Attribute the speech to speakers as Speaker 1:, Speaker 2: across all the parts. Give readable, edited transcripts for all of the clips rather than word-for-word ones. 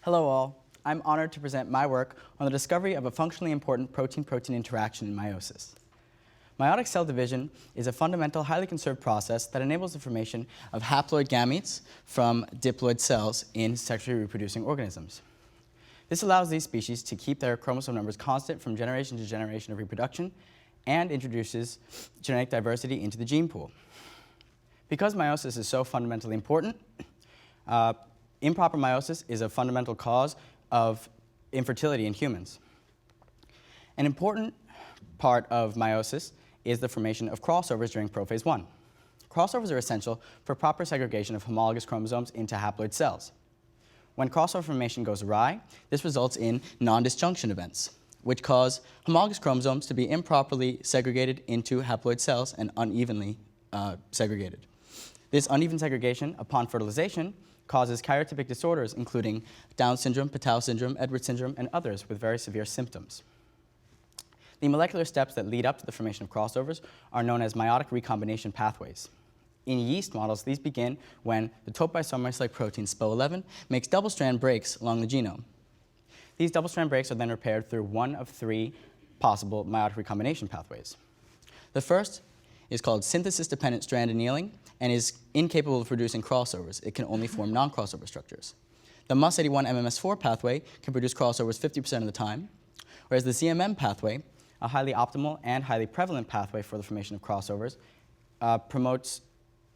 Speaker 1: Hello all. I'm honored to present my work on the discovery of a functionally important protein-protein interaction in meiosis. Meiotic cell division is a fundamental, highly conserved process that enables the formation of haploid gametes from diploid cells in sexually reproducing organisms. This allows these species to keep their chromosome numbers constant from generation to generation of reproduction and introduces genetic diversity into the gene pool. Because meiosis is so fundamentally important, improper meiosis is a fundamental cause of infertility in humans. An important part of meiosis is the formation of crossovers during prophase 1. Crossovers are essential for proper segregation of homologous chromosomes into haploid cells. When crossover formation goes awry, this results in non-disjunction events, which cause homologous chromosomes to be improperly segregated into haploid cells and unevenly segregated. This uneven segregation upon fertilization causes karyotypic disorders including Down syndrome, Patau syndrome, Edwards syndrome, and others with very severe symptoms. The molecular steps that lead up to the formation of crossovers are known as meiotic recombination pathways. In yeast models, these begin when the topoisomerase-like protein SPO11 makes double-strand breaks along the genome. These double-strand breaks are then repaired through one of three possible meiotic recombination pathways. The first is called synthesis-dependent strand annealing and is incapable of producing crossovers. It can only form non-crossover structures. The MUS81 MMS4 pathway can produce crossovers 50% of the time, whereas the ZMM pathway, a highly optimal and highly prevalent pathway for the formation of crossovers, promotes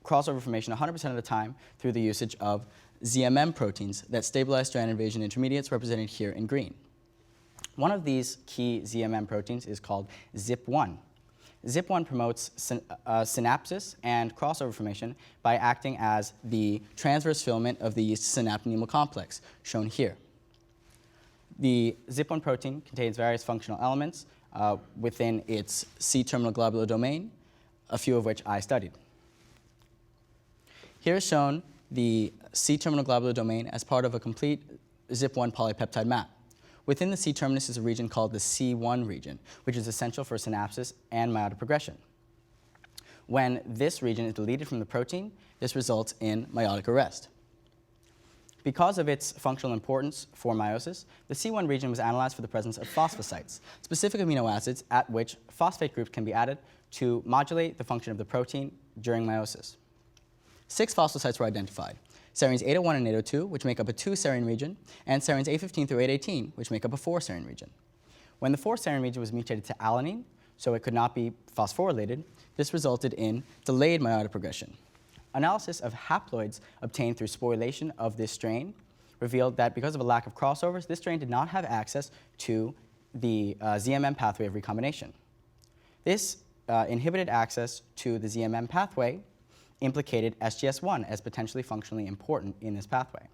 Speaker 1: crossover formation 100% of the time through the usage of ZMM proteins that stabilize strand invasion intermediates represented here in green. One of these key ZMM proteins is called ZIP1. ZIP1 promotes synapsis and crossover formation by acting as the transverse filament of the yeast synaptonemal complex, shown here. The ZIP1 protein contains various functional elements within its C-terminal globular domain, a few of which I studied. Here is shown the C-terminal globular domain as part of a complete ZIP1 polypeptide map. Within the C-terminus is a region called the C1 region, which is essential for synapsis and meiotic progression. When this region is deleted from the protein, this results in meiotic arrest. Because of its functional importance for meiosis, the C1 region was analyzed for the presence of phosphosites, specific amino acids at which phosphate groups can be added to modulate the function of the protein during meiosis. 6 phosphosites were identified: serines 801 and 802, which make up a 2-serine region, and serines 815 through 818, which make up a 4-serine region. When the 4-serine region was mutated to alanine, so it could not be phosphorylated, this resulted in delayed meiotic progression. Analysis of haploids obtained through sporulation of this strain revealed that because of a lack of crossovers, this strain did not have access to the ZMM pathway of recombination. This inhibited access to the ZMM pathway implicated SGS1 as potentially functionally important in this pathway.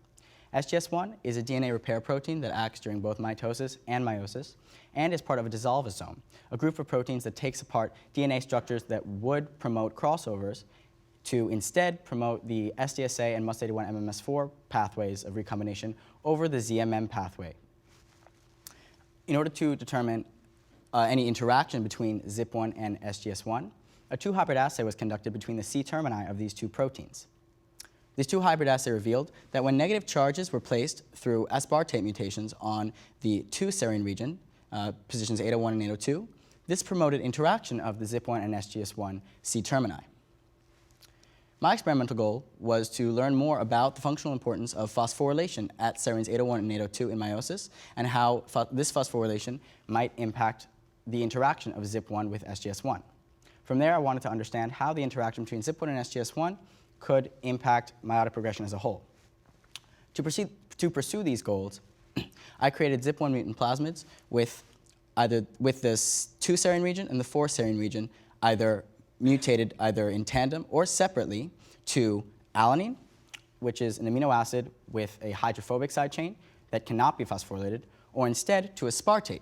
Speaker 1: SGS1 is a DNA repair protein that acts during both mitosis and meiosis and is part of a dissolvosome, a group of proteins that takes apart DNA structures that would promote crossovers to instead promote the SDSA and MUS81 MMS4 pathways of recombination over the ZMM pathway. In order to determine any interaction between ZIP1 and SGS1, a 2-hybrid assay was conducted between the C-termini of these two proteins. These 2 hybrid assays revealed that when negative charges were placed through aspartate mutations on the 2-serine region, positions 801 and 802, this promoted interaction of the ZIP1 and SGS1 C-termini. My experimental goal was to learn more about the functional importance of phosphorylation at serines 801 and 802 in meiosis and how this phosphorylation might impact the interaction of ZIP1 with SGS1. From there, I wanted to understand how the interaction between ZIP1 and SGS1 could impact meiotic progression as a whole. To pursue these goals, I created ZIP1 mutant plasmids with this 2-serine region and the 4-serine region either mutated either in tandem or separately to alanine, which is an amino acid with a hydrophobic side chain that cannot be phosphorylated, or instead to aspartate,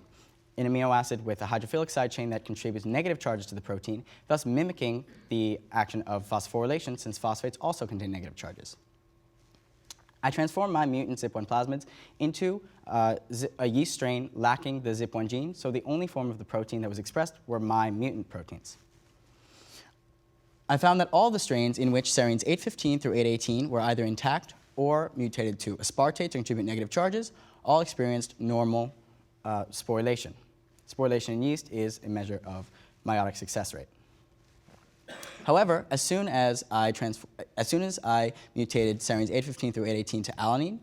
Speaker 1: an amino acid with a hydrophilic side chain that contributes negative charges to the protein, thus mimicking the action of phosphorylation since phosphates also contain negative charges. I transformed my mutant ZIP1 plasmids into a yeast strain lacking the ZIP1 gene, so the only form of the protein that was expressed were my mutant proteins. I found that all the strains in which serines 815 through 818 were either intact or mutated to aspartate to contribute negative charges, all experienced normal sporulation. Sporulation in yeast is a measure of meiotic success rate. However, as soon as I mutated serines 815 through 818 to alanine,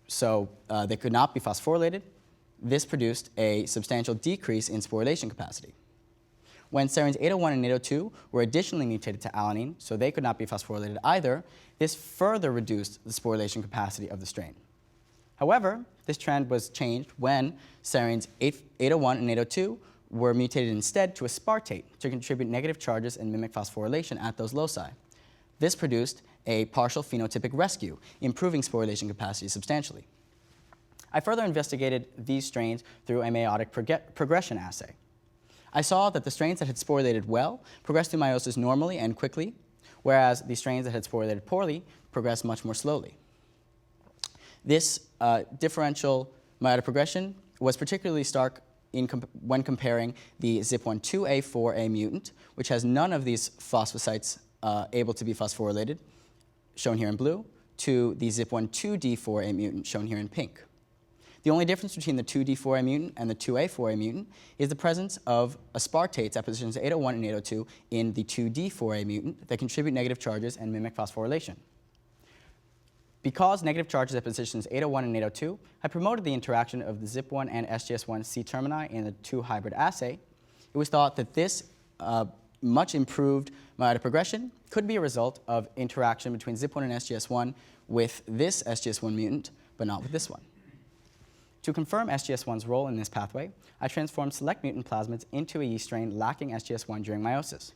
Speaker 1: so they could not be phosphorylated, this produced a substantial decrease in sporulation capacity. When serines 801 and 802 were additionally mutated to alanine, so they could not be phosphorylated either, this further reduced the sporulation capacity of the strain. However, this trend was changed when serines 801 and 802 were mutated instead to aspartate to contribute negative charges and mimic phosphorylation at those loci. This produced a partial phenotypic rescue, improving sporulation capacity substantially. I further investigated these strains through a meiotic progression assay. I saw that the strains that had sporulated well progressed through meiosis normally and quickly, whereas the strains that had sporulated poorly progressed much more slowly. This differential meiotic progression was particularly stark when comparing the ZIP12A4A mutant, which has none of these phosphosites able to be phosphorylated, shown here in blue, to the ZIP12D4A mutant, shown here in pink. The only difference between the 2D4A mutant and the 2A4A mutant is the presence of aspartates at positions 801 and 802 in the 2D4A mutant that contribute negative charges and mimic phosphorylation. Because negative charges at positions 801 and 802 had promoted the interaction of the ZIP1 and SGS1 C-termini in the 2-hybrid assay, it was thought that this much improved meiotic progression could be a result of interaction between ZIP1 and SGS1 with this SGS1 mutant, but not with this one. To confirm SGS1's role in this pathway, I transformed select mutant plasmids into a yeast strain lacking SGS1 during meiosis.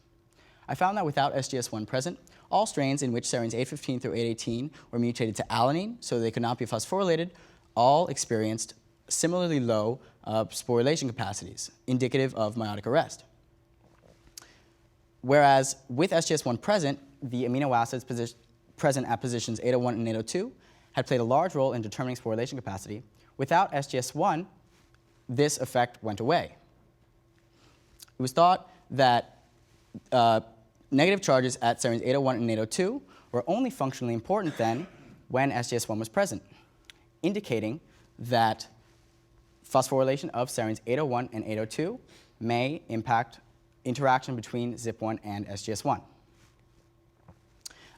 Speaker 1: I found that without SGS1 present, all strains in which serines 815 through 818 were mutated to alanine, so they could not be phosphorylated, all experienced similarly low sporulation capacities, indicative of meiotic arrest. Whereas with SGS1 present, the amino acids present at positions 801 and 802 had played a large role in determining sporulation capacity. Without SGS1, this effect went away. It was thought that negative charges at serines 801 and 802 were only functionally important then when SGS1 was present, indicating that phosphorylation of serines 801 and 802 may impact interaction between ZIP1 and SGS1.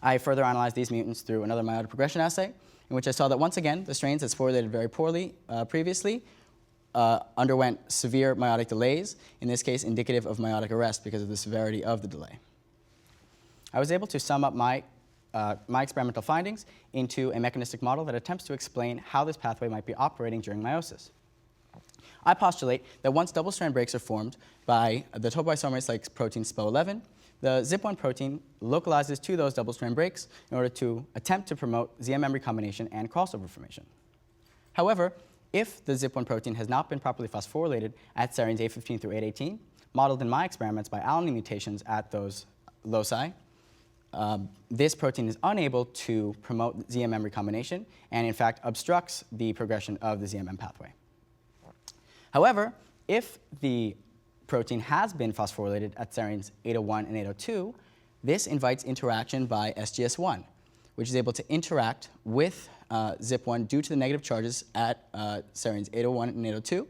Speaker 1: I further analyzed these mutants through another meiotic progression assay, in which I saw that once again, the strains that sporulated very poorly previously underwent severe meiotic delays, in this case indicative of meiotic arrest because of the severity of the delay. I was able to sum up my experimental findings into a mechanistic model that attempts to explain how this pathway might be operating during meiosis. I postulate that once double-strand breaks are formed by the topoisomerase-like protein SPO11, the ZIP1 protein localizes to those double-strand breaks in order to attempt to promote ZMM recombination and crossover formation. However, if the ZIP1 protein has not been properly phosphorylated at serines 815 through 818, modeled in my experiments by alanine mutations at those loci, this protein is unable to promote ZMM recombination and, in fact, obstructs the progression of the ZMM pathway. However, if the protein has been phosphorylated at serines 801 and 802, this invites interaction by SGS1, which is able to interact with ZIP1 due to the negative charges at serines 801 and 802,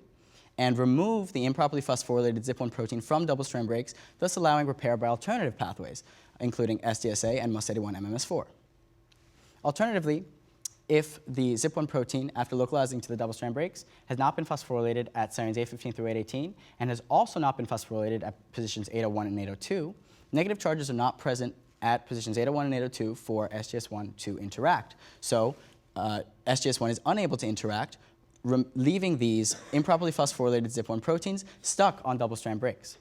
Speaker 1: and remove the improperly phosphorylated ZIP1 protein from double-strand breaks, thus allowing repair by alternative pathways, including SDSA and MUS81 MMS4. Alternatively, if the ZIP1 protein, after localizing to the double-strand breaks, has not been phosphorylated at serines 815 through 818, and has also not been phosphorylated at positions 801 and 802, negative charges are not present at positions 801 and 802 for SGS1 to interact. So SGS1 is unable to interact, leaving these improperly phosphorylated ZIP1 proteins stuck on double-strand breaks.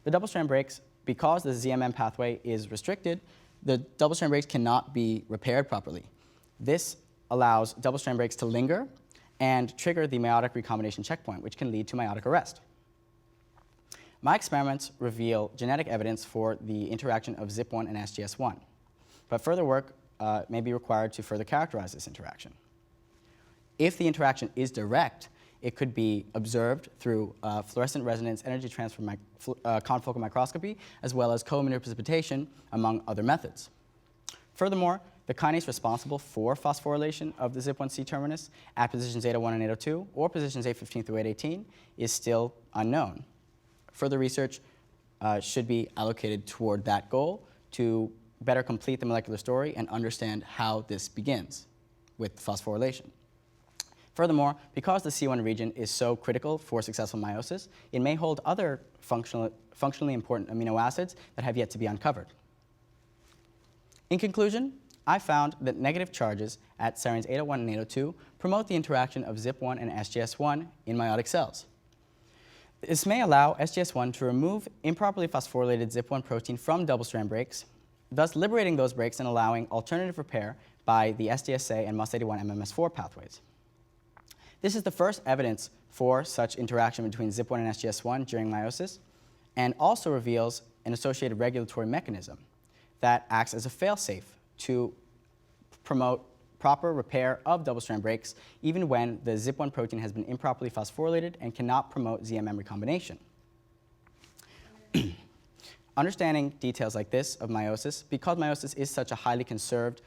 Speaker 1: The double-strand breaks, because the ZMM pathway is restricted, the double-strand breaks cannot be repaired properly. This allows double-strand breaks to linger and trigger the meiotic recombination checkpoint, which can lead to meiotic arrest. My experiments reveal genetic evidence for the interaction of ZIP1 and SGS1, but further work may be required to further characterize this interaction. If the interaction is direct, it could be observed through fluorescent resonance energy transfer confocal microscopy, as well as co-immunoprecipitation, among other methods. Furthermore, The kinase responsible for phosphorylation of the ZIP1 C-terminus at positions 801 and 802, or positions 815 through 818, is still unknown. Further research should be allocated toward that goal to better complete the molecular story and understand how this begins with phosphorylation. Furthermore, because the C1 region is so critical for successful meiosis, it may hold other functionally important amino acids that have yet to be uncovered. In conclusion, I found that negative charges at serines 801 and 802 promote the interaction of ZIP1 and SGS1 in meiotic cells. This may allow SGS1 to remove improperly phosphorylated ZIP1 protein from double-strand breaks, thus liberating those breaks and allowing alternative repair by the SDSA and MUS81 MMS4 pathways. This is the first evidence for such interaction between ZIP1 and SGS1 during meiosis, and also reveals an associated regulatory mechanism that acts as a fail-safe to promote proper repair of double-strand breaks even when the ZIP1 protein has been improperly phosphorylated and cannot promote ZMM recombination. Understanding details like this of meiosis, because meiosis is such a highly conserved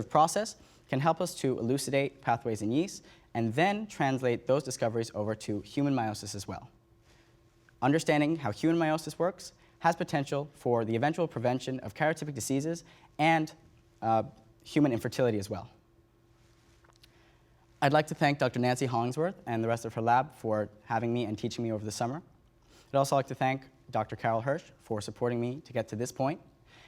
Speaker 1: process, can help us to elucidate pathways in yeast and then translate those discoveries over to human meiosis as well. Understanding how human meiosis works has potential for the eventual prevention of karyotypic diseases and human infertility as well. I'd like to thank Dr. Nancy Hollingsworth and the rest of her lab for having me and teaching me over the summer. I'd also like to thank Dr. Carol Hirsch for supporting me to get to this point.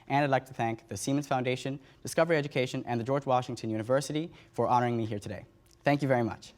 Speaker 1: And I'd like to thank the Siemens Foundation, Discovery Education, and the George Washington University for honoring me here today. Thank you very much.